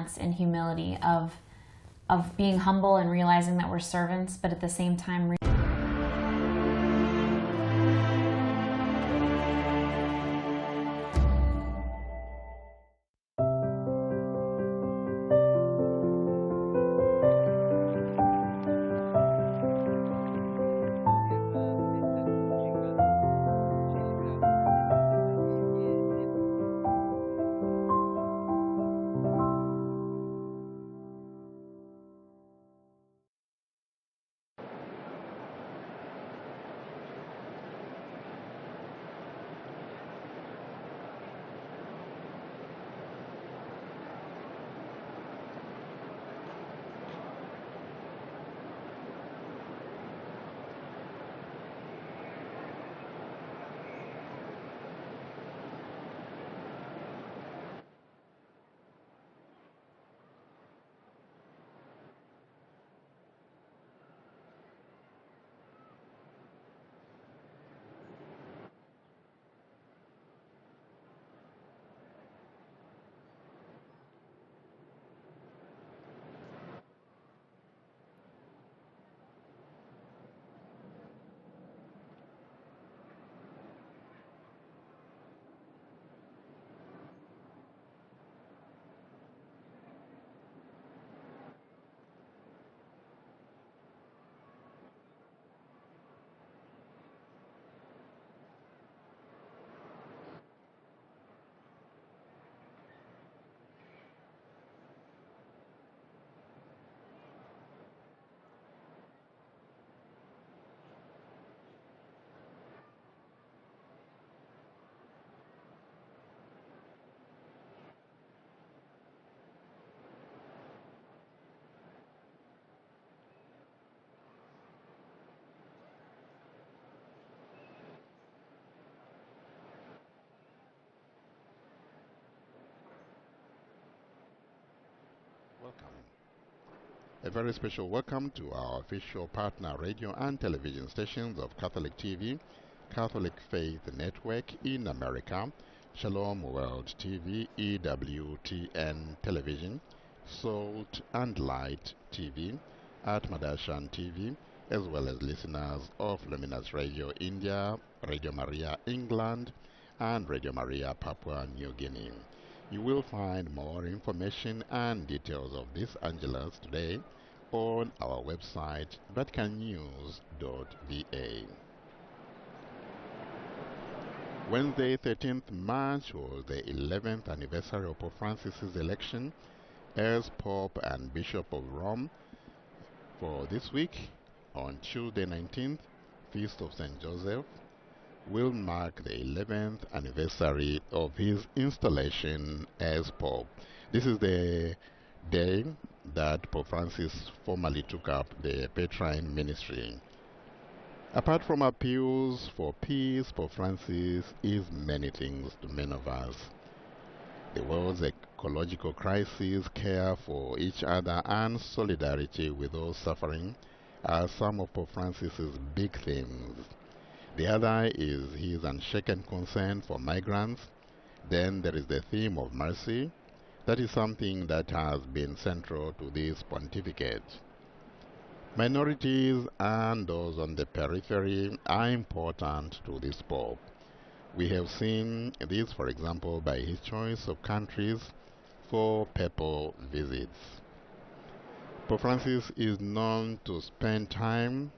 stance in humility of being humble and realizing that we're servants, but at the same time Welcome. A very special welcome to our official partner radio and television stations of Catholic TV, Catholic Faith Network in America, Shalom World TV, EWTN Television, Salt and Light TV, Atmadashan TV, as well as listeners of Luminous Radio India, Radio Maria England, and Radio Maria Papua New Guinea. You will find more information and details of this Angelus today on our website, vaticannews.va. Wednesday, 13th March was the 11th anniversary of Pope Francis's election as Pope and Bishop of Rome. For this week, on Tuesday 19th, Feast of St. Joseph, will mark the 11th anniversary of his installation as Pope. This is the day that Pope Francis formally took up the Petrine ministry. Apart from appeals for peace, Pope Francis is many things to many of us. The world's ecological crisis, care for each other, and solidarity with those suffering are some of Pope Francis's big themes. The other is his unshaken concern for migrants. Then there is the theme of mercy. That is something that has been central to this pontificate. Minorities and those on the periphery are important to this Pope. We have seen this, for example, by his choice of countries for papal visits. Pope Francis is known to spend time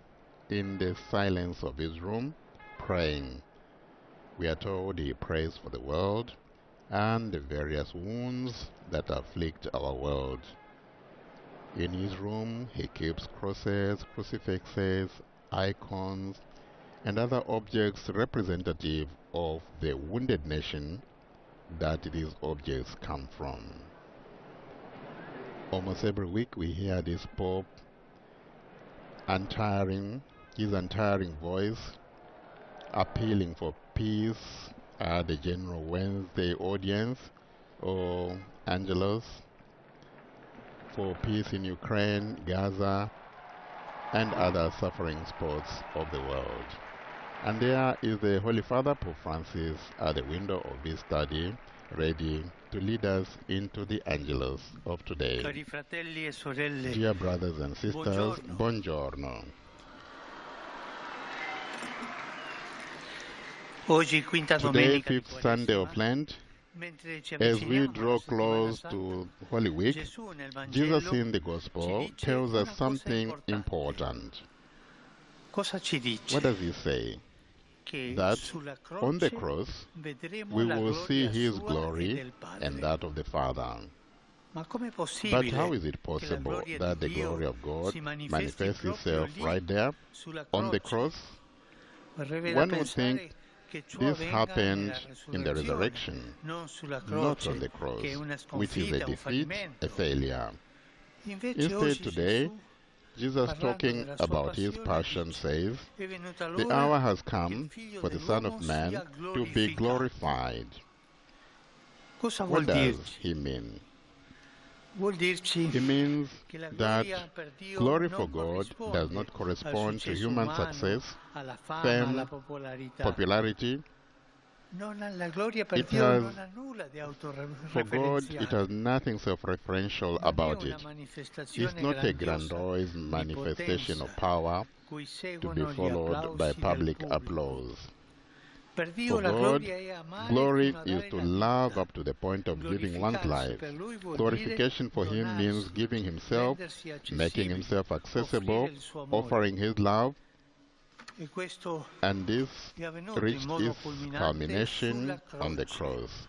in the silence of his room, praying. We are told he prays for the world and the various wounds that afflict our world. In his room, he keeps crosses, crucifixes, icons, and other objects representative of the wounded nation that these objects come from. Almost every week we hear this Pope his untiring voice appealing for peace at the General Wednesday audience or Angelus, for peace in Ukraine, Gaza, and other suffering spots of the world. And there is the Holy Father, Pope Francis, at the window of his study, ready to lead us into the Angelus of today. Cari fratelli e sorelle, Dear brothers and sisters, buongiorno. buongiorno. Oggi quinta Today, domenica di fifth Sunday of Quaresima, Lent, mentre ci as we avviciniamo draw alla settimana close santa, to Holy Week, Gesù nel Jesus Vangelo in the ci Gospel dice tells us una cosa something importante. important. Cosa ci dice? What does he say? Che That sulla on the croce cross vedremo we la will see gloria his sua e glory del Padre. and that of the Father. Ma com'è But possibile how is it che la possible gloria that di the Dio glory of God si manifesti manifests proprio itself lì right there sulla on the croce? cross? Vorrei da One would think pensare che ciò this avvenga happened nella in the resurrezione, resurrection, non sulla not on croce, the cross, che è una which is a sconfitta, un defeat, a fallimento. failure. Invece Instead, oggi today, Gesù, Jesus, parlando talking della sua about his passione, passion, dice: says, è venuta the l'ora hour has che il come Figlio for the Son of dell'uomo Man sia to be glorificato. glorified. Cosa vuol What does dirci? he mean? Vuol dirci He means che la that gloria per Dio glory non for God does corrisponde not al correspond to successo human umano, success, alla fama, fame, alla popolarità. popularity. La gloria per It Dio has, non ha nulla di for God, it autoreferenziale. has nothing self-referential Non è about una it. manifestazione It's not a grandiosa grandiose di manifestation of potenza power cui to be seguono gli followed by applausi del public pubblico. applause. Per Dio For la God, gloria è amare glory fino a is dare to la love vita. up to the point of giving one's Glorificarsi life. per Lui vuol Glorification for dire Him means donarsi, giving Himself, rendersi making accessibile, Himself accessible, offrire il suo amore. offering His love, E questo and this è avvenuto in reached modo its culminante culmination sulla on the croce. cross,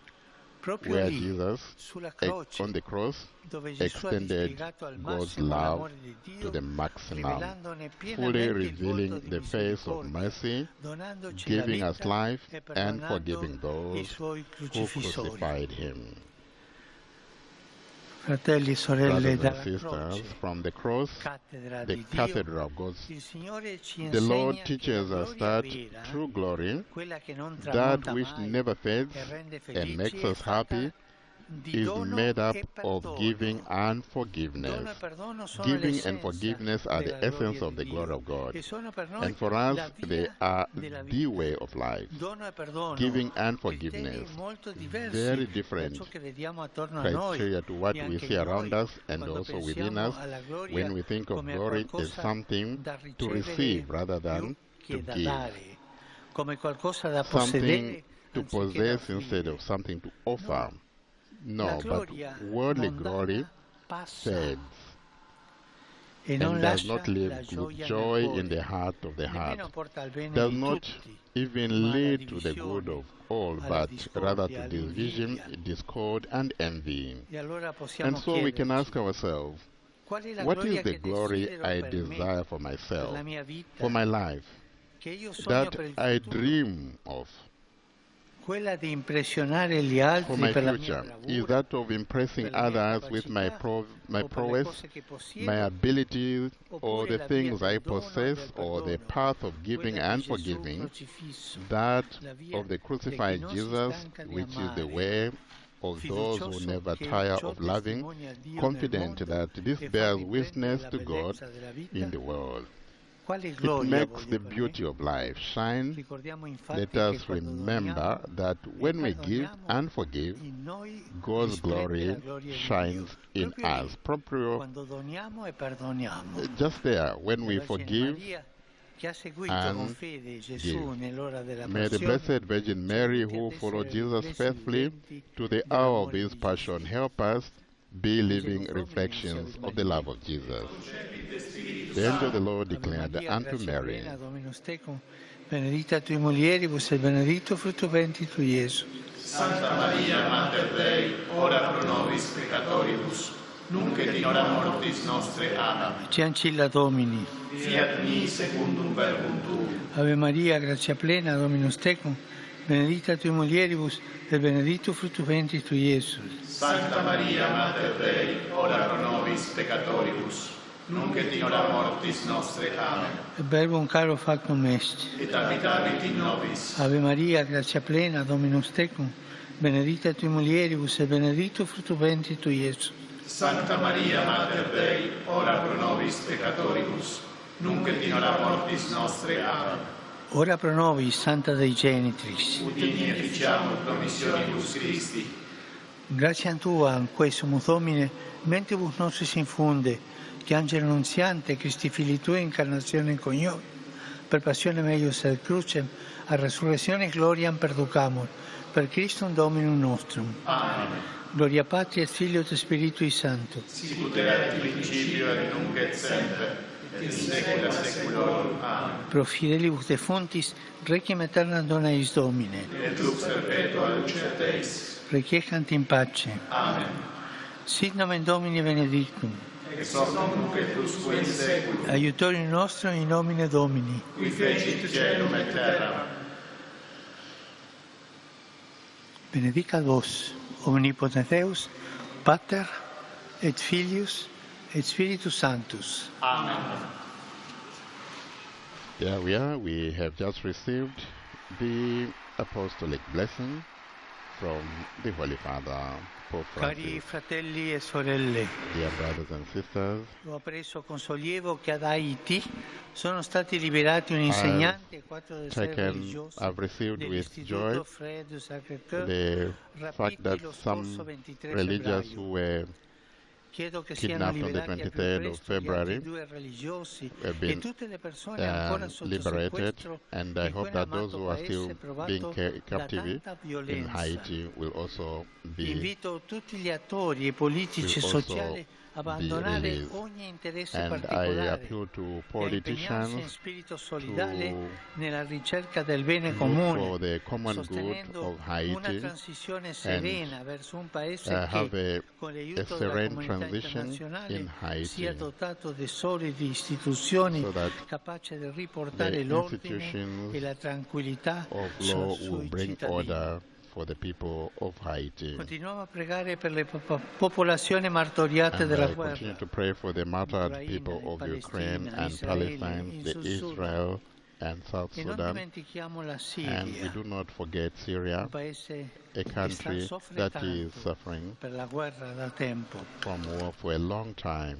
Proprio where lì, Jesus, sulla croce, on the cross, dove Gesù ha extended dispiegato al God's massimo love l'amore di to Dio, the maximum, rivelandone fully pienamente il volto revealing di the face of misericordia, mercy, donandoci la giving us vita life e and perdonando forgiving i those suoi who crocifissori. crucified Him. Fratelli e sorelle, Brothers and dalla sisters, croce, from the cross, cattedra the di Dio, cathedral of God's, il Signore ci the Lord insegna che la teaches us gloria that vera, true glory, quella che non that tramonta which mai never fades e rende and makes felici, è us happy, fatta di is dono made up e of perdono. giving and Dono forgiveness. e perdono sono Giving and l'essenza forgiveness are the della essence gloria of the di glory Dio of God. e sono per noi And for la us, they via are della the vita. way of life. Dono e perdono, Giving and criteri forgiveness, molto diversi very da different ciò che vediamo attorno a noi criteria to what e we anche see in around noi us and quando also within pensiamo us. alla gloria When we think of come a glory, it's qualcosa something da to ricevere receive rather più than to che da give. dare, come qualcosa da Something possedere to anziché da possess instead offrire. of something to offer. La No, but gloria worldly glory mondana passa fades e non and does lascia not la leave gioia joy nel in the cuore, heart of the heart. nemmeno porta al bene Does di not tutti, even ma alla lead to the good divisione, of all, alla but rather to discordia, division, all'invidia. discord, and envy. E allora And possiamo so we can ask chiederci, ourselves, qual è la what gloria is the che glory desidero I per me, desire for per myself, la mia vita, for my life, che io sogno that per il I futuro? dream of Quella di impressionare gli for altri my per la mia future? Is bravura, that of impressing per le mie others with my capacità, my o per le prowess, cose che my possiedo, abilities, or oppure the la via things I del dono e possess, del or the perdono, path of giving quella di and Gesù forgiving, crocifisso, that la via of the di chi crucified non si Jesus, stanca di which is the amare, way of those who fiducioso never che tire ciò of loving, testimonia a Dio nel confident mondo that this e fa bears riprendere witness la to God bellezza della vita. in the world. Quale It gloria makes voglio the per me? beauty of life shine. Ricordiamo infatti Let che us quando remember doniamo that e when we give perdoniamo, and forgive, in noi God's risplende glory la gloria di shines Dio. in Proprio us. lì, Proprio quando doniamo e perdoniamo. just there, when La we Vergine forgive Maria, che ha seguito and con fede Gesù give. nell'ora della May the passione, Blessed Virgin ci Mary, aiuti who ad followed essere Jesus riflessi faithfully viventi to the hour of dell'amore his di passion, Gesù. help us be living Angelo Domini, reflections sia of the love of Jesus. The angel of the Lord Ave declared Maria, unto grazia Mary, plena, Dominus tecum, benedicta tui mulieribus et benedictus fructus ventris tui, Iesus. Santa Maria, Mater Dei, ora pro nobis peccatoribus, nunc et in hora mortis nostre. Amen. Ci ancilla Domini. Fiat mi secundum verbum tuum. Ave Maria, grazia plena, Dominus tecum, benedicta tui mulieribus et benedictus fructus ventris tui, Iesus. Santa Maria, Mater Dei, ora pro nobis peccatoribus, nunc et in hora mortis nostre. Amen. Et verbum caro factum est. Et habitavit in nobis. Ave Maria, grazia plena, Dominus tecum, benedicta tui mulieribus et benedictus fructus ventris tui, Iesus. Santa Maria, Mater Dei, ora pro nobis peccatoribus, nunc et in hora mortis nostre. Amen. Ora pro nobis, Santa Dei Genitris. Ut in efficiamur promissionibus Christi. Grazie a Tua, quae sumus Domine, mentibus nostris infunde, che Angelo Nunziante, Christi Fili Tui, incarnazione conio, per passione meius et crucem, a resurrezione gloriam perducamur, per Christum Dominum nostrum. Amen. Gloria Patri et Filio et Spiritui Sancto. Sicut erat in principio et nunc et semper, et in saecula saeculorum. Amen. Pro fidelibus defuntis, requiem aeternam dona eis Domine. Et lux perpetua lucet eis. Requiescant in pace. Amen. Sit nomen Domini benedictum. Ex hoc nunc et usque in saeculum. Aiutorium nostrum in nomine Domini. Qui fecit caelum et terram. Benedicat vos, omnipotens Deus, Pater, et Filius, et Spiritus Sanctus. Amen. There we are. We have just received the Apostolic blessing from the Holy Father, Pope Cari Francis. fratelli e sorelle, Dear brothers and sisters, ho appreso con sollievo che ad Haiti sono stati liberati un insegnante e 4 religiosi I've received with joy dell'Istituto Frère du Sacré-Cœur, the fact that rapiti lo some scorso 23 religious febbraio. who were Chiedo che siano kidnapped on the liberati al più 23rd of presto gli altri February 2 religiosi have e been tutte le persone ancora sotto liberated, sequestro and I in hope that those quell'amato who are still paese being provato da captive tanta in violenza. Haiti will also be Invito tutti gli attori e politici e will also sociali a abbandonare released. ogni interesse And I particolare appeal to e a impegnarsi in politicians spirito solidale to nella ricerca del bene look comune, for the common good sostenendo of una Haiti transizione serena verso un paese have che, con a l'aiuto della serene comunità transition internazionale, in Haiti sia dotato di solide istituzioni so that capaci di riportare the l'ordine institutions e la tranquillità of law sui will bring cittadini. order for the people of Haiti. Continuiamo a pregare per le popolazioni martoriate And della I continue guerra. to pray for the martyred Ucraina people e of Ukraine Palestina, and Israele, Palestine, in the Sud Sudan. Israel and South E non Sudan. dimentichiamo la And we Siria, do not forget Syria, un paese a che country soffre that is tanto suffering per la guerra da tempo. from war for a long time.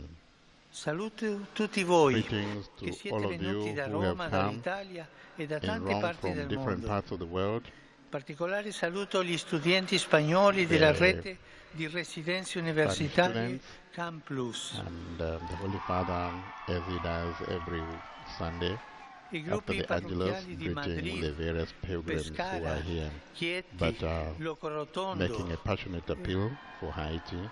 Saluto tutti voi Greetings to che siete all of venuti you da who have Roma, come dall'Italia e da in tante Rome parti from del different mondo. parts of the world. In particolare saluto gli studenti spagnoli della The rete di residenze universitarie students. Camp Plus, And the Holy Father, as he does every Sunday, i after gruppi the Angelus, parrocchiali di greeting the Madrid, various pilgrims who Pescara, are here, Chieti, but Locorotondo making a passionate appeal for Haiti.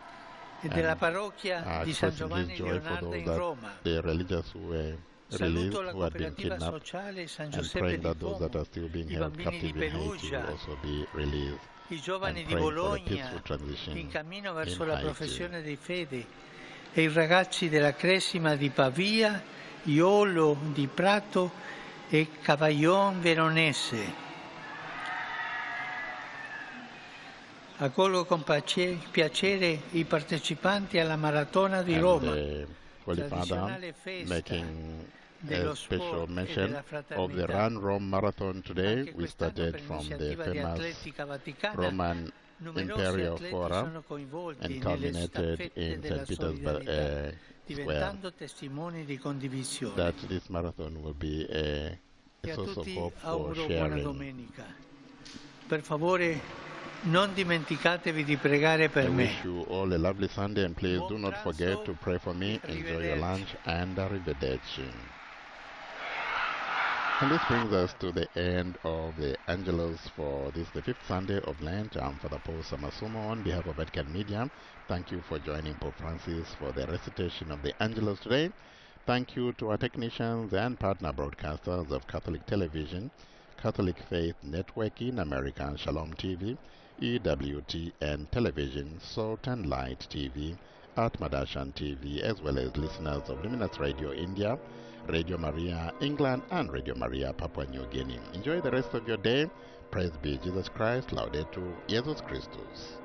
e della and parrocchia di San expressing Giovanni his joy for Leonardo those in that Roma. the religious who were released, Saluto la who had been cooperativa kidnapped, sociale San and Giuseppe praying di that those that Como, are still being i held bambini di captive in Haiti will Perugia, also be released, i giovani and di praying for a Bologna peaceful transition in cammino verso in la Haiti. professione di fede e i ragazzi della Cresima di Pavia, Iolo di Prato e Cavaillon Veronese. Accolgo con piacere i partecipanti alla maratona di And Roma, the Holy Father tradizionale festa making dello a special sport e mention della of the fraternità. Run Rome Marathon today. Anche We quest'anno, started per from the iniziativa di famous Atletica Vaticana, Roman numerosi Imperial atleti Forum sono coinvolti and nelle culminated staffette in della St. Petersburg solidarietà, Square. diventando testimoni di condivisione. That this marathon will be a E a source of tutti hope for auguro buona sharing. domenica. Per favore, non dimenticatevi di pregare I per me. wish you all a lovely Sunday, and please do Buon not forget pranzo, to pray for me. Enjoy your arrivederci. lunch, and arrivederci. And this brings us to the end of the Angelus for this, the fifth Sunday of Lent. I'm Father Paul Samasumo on behalf of Vatican Media. Thank you for joining Pope Francis for the recitation of the Angelus today. Thank you to our technicians and partner broadcasters of Catholic Television, Catholic Faith Network in America, Shalom TV, EWTN Television, Salt and Light TV, Art Madashan TV, as well as listeners of Luminous Radio India, Radio Maria England, and Radio Maria Papua New Guinea. Enjoy the rest of your day. Praise be Jesus Christ. Laudetur Jesus Christus.